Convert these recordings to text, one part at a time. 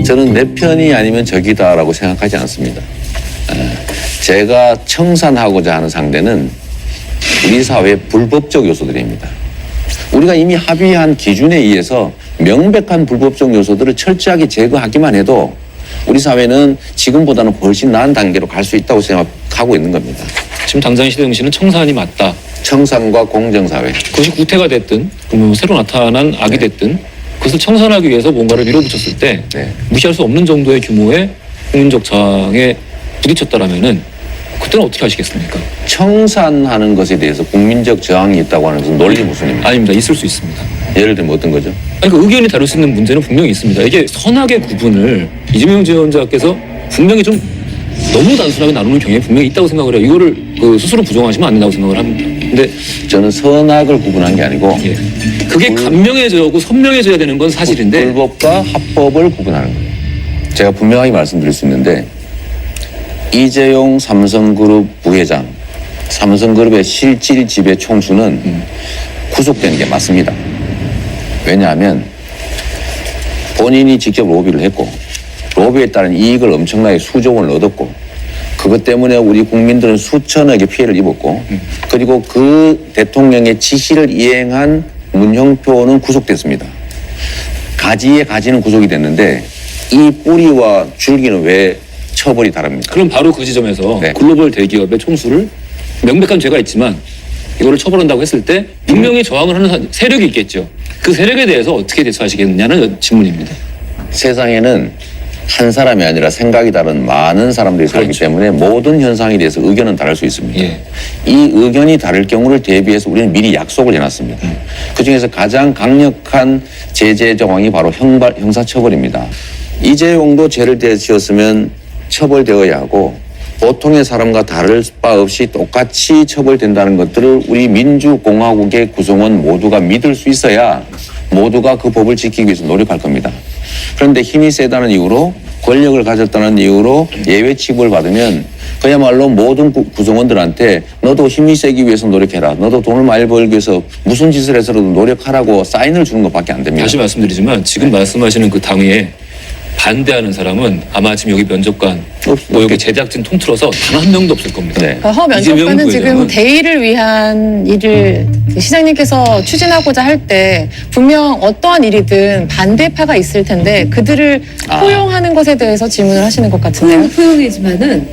저는 내 편이 아니면 적이다라고 생각하지 않습니다. 제가 청산하고자 하는 상대는 우리 사회의 불법적 요소들입니다. 우리가 이미 합의한 기준에 의해서 명백한 불법적 요소들을 철저하게 제거하기만 해도 우리 사회는 지금보다는 훨씬 나은 단계로 갈 수 있다고 생각하고 있는 겁니다. 지금 당장 시대영 씨는 청산이 맞다. 청산과 공정사회. 그것이 구태가 됐든 새로 나타난 악이 됐든 그것을 청산하기 위해서 뭔가를 밀어붙였을 때 무시할 수 없는 정도의 규모의 국민적 저항에 부딪혔다라면은 그때는 어떻게 하시겠습니까? 청산하는 것에 대해서 국민적 저항이 있다고 하는 것은 논리 모순입니다. 아닙니다. 있을 수 있습니다. 예를 들면 어떤 거죠? 아니, 그 의견이 다를 수 있는 문제는 분명히 있습니다. 이게 선악의 구분을 이재명 지원자께서 분명히 좀 너무 단순하게 나누는 경향이 분명히 있다고 생각을 해요. 이거를 스스로 부정하시면 안 된다고 생각을 합니다. 근데 저는 선악을 구분한 게 아니고 그게 간명해져고 선명해져야 되는 건 사실인데 불법과 합법을 구분하는 거예요. 제가 분명하게 말씀드릴 수 있는데 이재용 삼성그룹 부회장, 삼성그룹의 실질 지배 총수는 구속된 게 맞습니다. 왜냐하면 본인이 직접 로비를 했고 로비에 따른 이익을 엄청나게 수조 원을 얻었고 그것 때문에 우리 국민들은 수천억의 피해를 입었고 그리고 그 대통령의 지시를 이행한 문형표는 구속됐습니다. 가지에 가지는 구속이 됐는데 이 뿌리와 줄기는 왜 처벌이 다릅니까? 그럼 바로 그 지점에서 글로벌 대기업의 총수를 명백한 죄가 있지만 이거를 처벌한다고 했을 때 분명히 저항을 하는 세력이 있겠죠. 그 세력에 대해서 어떻게 대처하시겠느냐는 질문입니다. 세상에는 한 사람이 아니라 생각이 다른 많은 사람들이 살기 때문에 모든 현상에 대해서 의견은 다를 수 있습니다. 이 의견이 다를 경우를 대비해서 우리는 미리 약속을 해놨습니다. 그중에서 가장 강력한 제재 정황이 바로 형사처벌입니다. 이재용도 죄를 지었으면 처벌되어야 하고 보통의 사람과 다를 바 없이 똑같이 처벌된다는 것들을 우리 민주공화국의 구성원 모두가 믿을 수 있어야 모두가 그 법을 지키기 위해서 노력할 겁니다. 그런데 힘이 세다는 이유로 권력을 가졌다는 이유로 예외 취급을 받으면 그야말로 모든 구성원들한테 너도 힘이 세기 위해서 노력해라. 너도 돈을 많이 벌기 위해서 무슨 짓을 해서라도 노력하라고 사인을 주는 것밖에 안 됩니다. 다시 말씀드리지만 지금 말씀하시는 그 당위에 반대하는 사람은 아마 지금 여기 면접관 뭐 여기 제작진 통틀어서 단 한 명도 없을 겁니다. 허 면접관은 지금 대의를 위한 일을 시장님께서 추진하고자 할 때 분명 어떠한 일이든 반대파가 있을 텐데 그들을 포용하는 것에 대해서 질문을 하시는 것 같은데요. 포용이지만은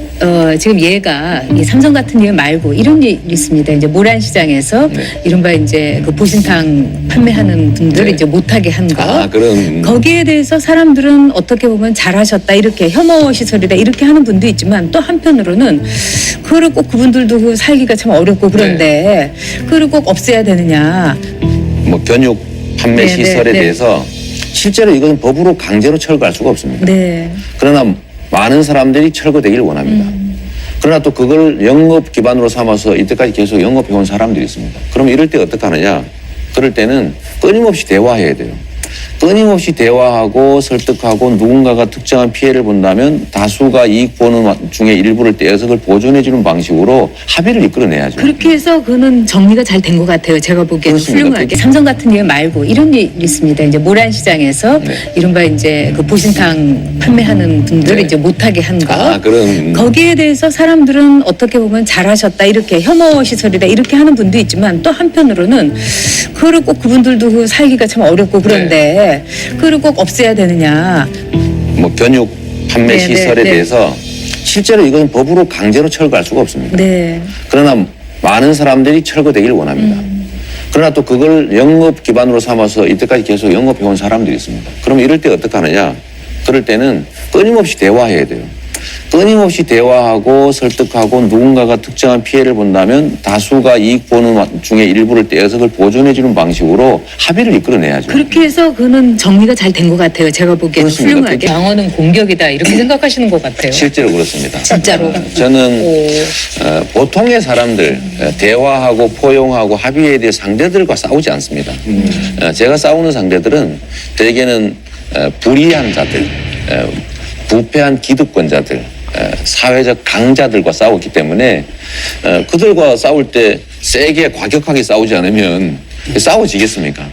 지금 얘가 이 삼성 같은 일 말고 이런 일이 있습니다. 이제 모란시장에서 이른바 이제 그 보신탕 판매하는 분들을 이제 못하게 한 거. 그럼 거기에 대해서 사람들은 어떻게 보면 잘하셨다 이렇게 혐오 시설이다 이렇게 하는 분도 있지만 또 한편으로는 그거를 꼭 그분들도 그 살기가 참 어렵고 그런데 그거를 꼭 없애야 되느냐. 뭐 견육 판매 시설에 대해서 실제로 이건 법으로 강제로 철거할 수가 없습니다. 그러나 많은 사람들이 철거되기를 원합니다. 그러나 또 그걸 영업 기반으로 삼아서 이때까지 계속 영업해온 사람들이 있습니다. 그럼 이럴 때 어떻게 하느냐? 그럴 때는 끊임없이 대화해야 돼요. 끊임없이 대화하고 설득하고 누군가가 특정한 피해를 본다면 다수가 이익 보는 중에 일부를 떼어서 그걸 보존해주는 방식으로 합의를 이끌어내야죠. 그렇게 해서 그거는 정리가 잘 된 것 같아요. 제가 보기에는 훌륭하게. 삼성 같은 일 말고 이런 일이 있습니다. 이제 모란시장에서 이른바 이제 그 보신탕 판매하는 분들을 이제 못하게 한 거. 그럼 거기에 대해서 사람들은 어떻게 보면 잘하셨다 이렇게 혐오 시설이다 이렇게 하는 분도 있지만 또 한편으로는 그거를 꼭 그분들도 그 살기가 참 어렵고 그런데 그걸 꼭 없애야 되느냐. 뭐 견육 판매 시설에 대해서 실제로 이건 법으로 강제로 철거할 수가 없습니다. 그러나 많은 사람들이 철거되기를 원합니다. 그러나 또 그걸 영업 기반으로 삼아서 이때까지 계속 영업해온 사람들이 있습니다. 그럼 이럴 때 어떻게 하느냐? 그럴 때는 끊임없이 대화해야 돼요. 끊임없이 대화하고 설득하고 누군가가 특정한 피해를 본다면 다수가 이익 보는 중에 일부를 떼어서 그걸 보존해주는 방식으로 합의를 이끌어내야죠. 그렇게 해서 그거는 정리가 잘 된 것 같아요. 제가 보기에는 훌륭하게. 방어는 공격이다 이렇게 생각하시는 것 같아요. 실제로 그렇습니다. 진짜로. 저는 보통의 사람들 대화하고 포용하고 합의에 대해 상대들과 싸우지 않습니다. 제가 싸우는 상대들은 대개는 불의한 자들, 부패한 기득권자들, 사회적 강자들과 싸웠기 때문에 그들과 싸울 때 세게 과격하게 싸우지 않으면 싸워지겠습니까?